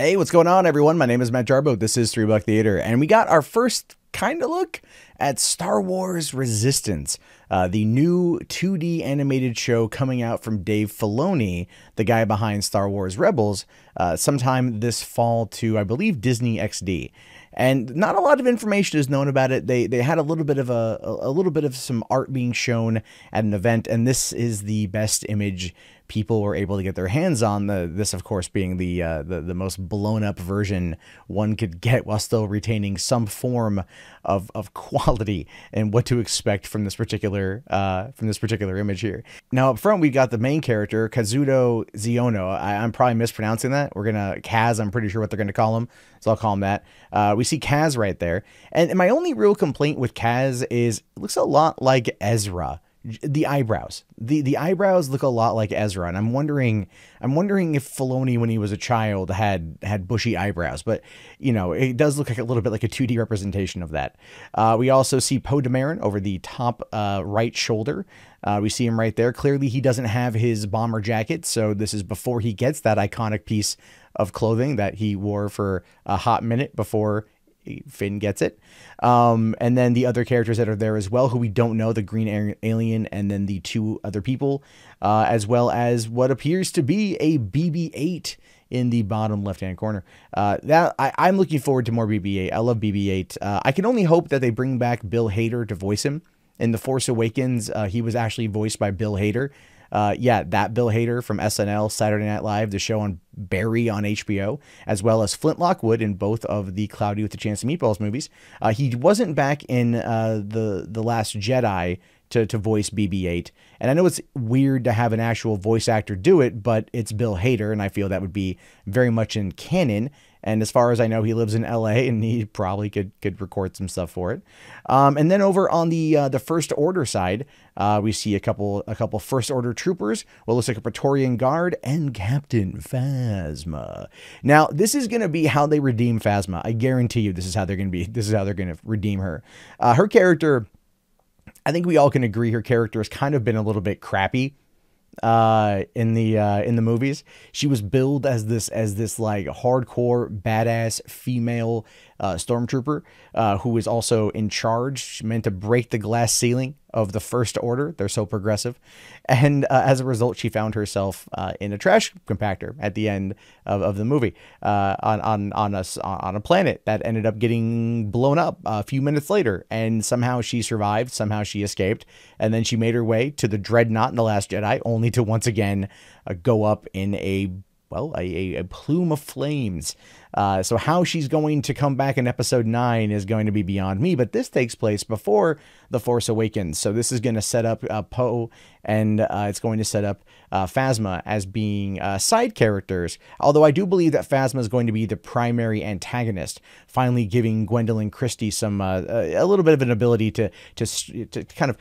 Hey, what's going on, everyone? My name is Matt Jarbo. This is 3 Buck Theater, and we got our first kind of look at Star Wars Resistance, the new 2D animated show coming out from Dave Filoni, the guy behind Star Wars Rebels, sometime this fall to, I believe, Disney XD. And not a lot of information is known about it. They had a little bit of some art being shown at an event, and this is the best image people were able to get their hands on. This, of course, being the most blown up version one could get while still retaining some form of quality and what to expect from this particular image here. Now up front we got the main character Kazuto Ziono. I'm probably mispronouncing that. We're gonna Kaz. I'm pretty sure what they're gonna call him, so I'll call him that. We see Kaz right there, and my only real complaint with Kaz is it looks a lot like Ezra. The eyebrows, the eyebrows look a lot like Ezra, and I'm wondering if Filoni, when he was a child, had bushy eyebrows. But you know, it does look like a little bit like a 2D representation of that. We also see Poe Dameron over the top right shoulder. We see him right there. Clearly, he doesn't have his bomber jacket, so this is before he gets that iconic piece of clothing that he wore for a hot minute before Finn gets it. And then the other characters that are there as well, who we don't know, the green alien and then the two other people, as well as what appears to be a BB-8 in the bottom left-hand corner. I'm looking forward to more BB-8. I love BB-8. I can only hope that they bring back Bill Hader to voice him. In The Force Awakens, he was actually voiced by Bill Hader. Yeah, that Bill Hader from SNL, Saturday Night Live, the show on Barry on HBO, as well as Flint Lockwood in both of the Cloudy with a Chance of Meatballs movies. He wasn't back in the Last Jedi to voice BB-8, and I know it's weird to have an actual voice actor do it, but it's Bill Hader, and I feel that would be very much in canon. And as far as I know, he lives in LA, and he probably could record some stuff for it. And then over on the First Order side, we see a couple First Order troopers, what looks like a Praetorian Guard, and Captain Phasma. Now, this is going to be how they redeem Phasma. I guarantee you, this is how they're going to redeem her. Her character, I think we all can agree, her character has kind of been a little bit crappy in the movies. She was billed as this like hardcore badass female stormtrooper who is also in charge. She's meant to break the glass ceiling of the First Order. They're so progressive, and as a result, she found herself in a trash compactor at the end of the movie on a planet that ended up getting blown up a few minutes later. And somehow she survived. Somehow she escaped, and then she made her way to the Dreadnought in The Last Jedi, only to once again go up in a plume of flames. So how she's going to come back in episode 9 is going to be beyond me, but this takes place before The Force Awakens. So this is going to set up Poe, and it's going to set up Phasma as being side characters. Although I do believe that Phasma is going to be the primary antagonist, finally giving Gwendolyn Christie some a little bit of an ability to kind of,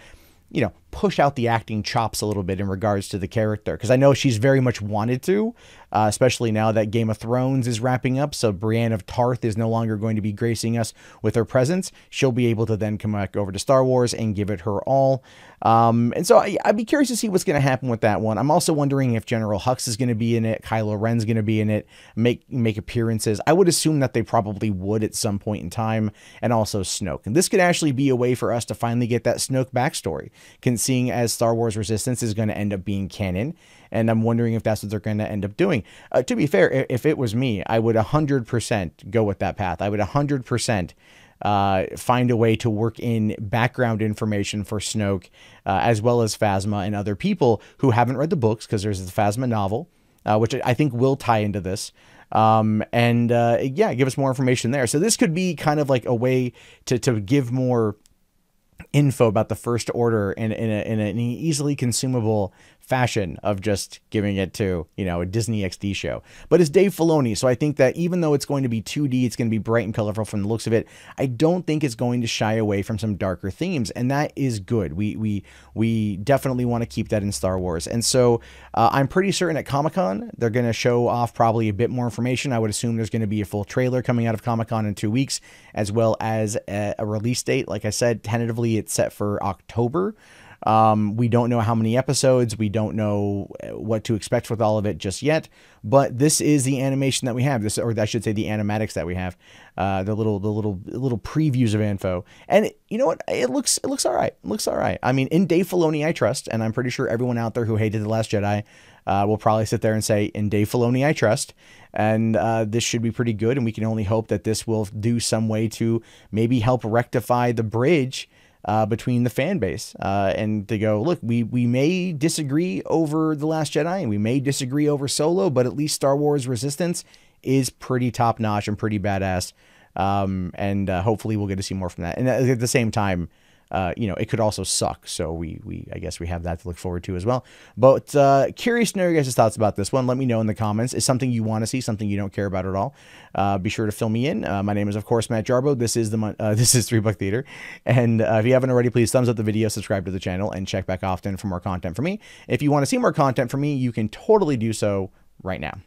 you know, push out the acting chops a little bit in regards to the character, because I know she's very much wanted to, especially now that Game of Thrones is wrapping up. So Brienne of Tarth is no longer going to be gracing us with her presence. She'll be able to then come back over to Star Wars and give it her all. And so I'd be curious to see what's going to happen with that one. I'm also wondering if General Hux is going to be in it, Kylo Ren's going to be in it, make appearances. I would assume that they probably would at some point in time, and also Snoke. And this could actually be a way for us to finally get that Snoke backstory, seeing as Star Wars Resistance is going to end up being canon. And I'm wondering if that's what they're going to end up doing. To be fair, if it was me, I would 100% go with that path. I would 100% find a way to work in background information for Snoke, as well as Phasma and other people who haven't read the books, because there's the Phasma novel, which I think will tie into this. Yeah, give us more information there. So this could be kind of like a way to give more info about the First Order in an easily consumable fashion of just giving it to, you know, a Disney XD show. But it's Dave Filoni, so I think that even though it's going to be 2D, it's going to be bright and colorful from the looks of it, I don't think it's going to shy away from some darker themes, and that is good. We definitely want to keep that in Star Wars. And so I'm pretty certain at Comic-Con they're going to show off probably a bit more information. I would assume there's going to be a full trailer coming out of Comic-Con in 2 weeks, as well as a release date. Like I said, tentatively it's set for October. We don't know how many episodes. We don't know what to expect with all of it just yet. But this is the animation that we have. This, or I should say, the animatics that we have. The little previews of info. And you know what? It looks all right. It looks all right. I mean, in Dave Filoni, I trust, and I'm pretty sure everyone out there who hated The Last Jedi will probably sit there and say, in Dave Filoni, I trust. And this should be pretty good. And we can only hope that this will do some way to maybe help rectify the bridge between the fan base, and to go, look, we may disagree over The Last Jedi, and we may disagree over Solo, but at least Star Wars Resistance is pretty top notch and pretty badass. And hopefully we'll get to see more from that. And at the same time, you know, it could also suck. So I guess we have that to look forward to as well. But curious to know your guys' thoughts about this one. Let me know in the comments. Is something you want to see, something you don't care about at all? Be sure to fill me in. My name is, of course, Matt Jarbo. This is this is 3 Buck Theater. And if you haven't already, please thumbs up the video, subscribe to the channel, and check back often for more content from me. If you want to see more content from me, you can totally do so right now.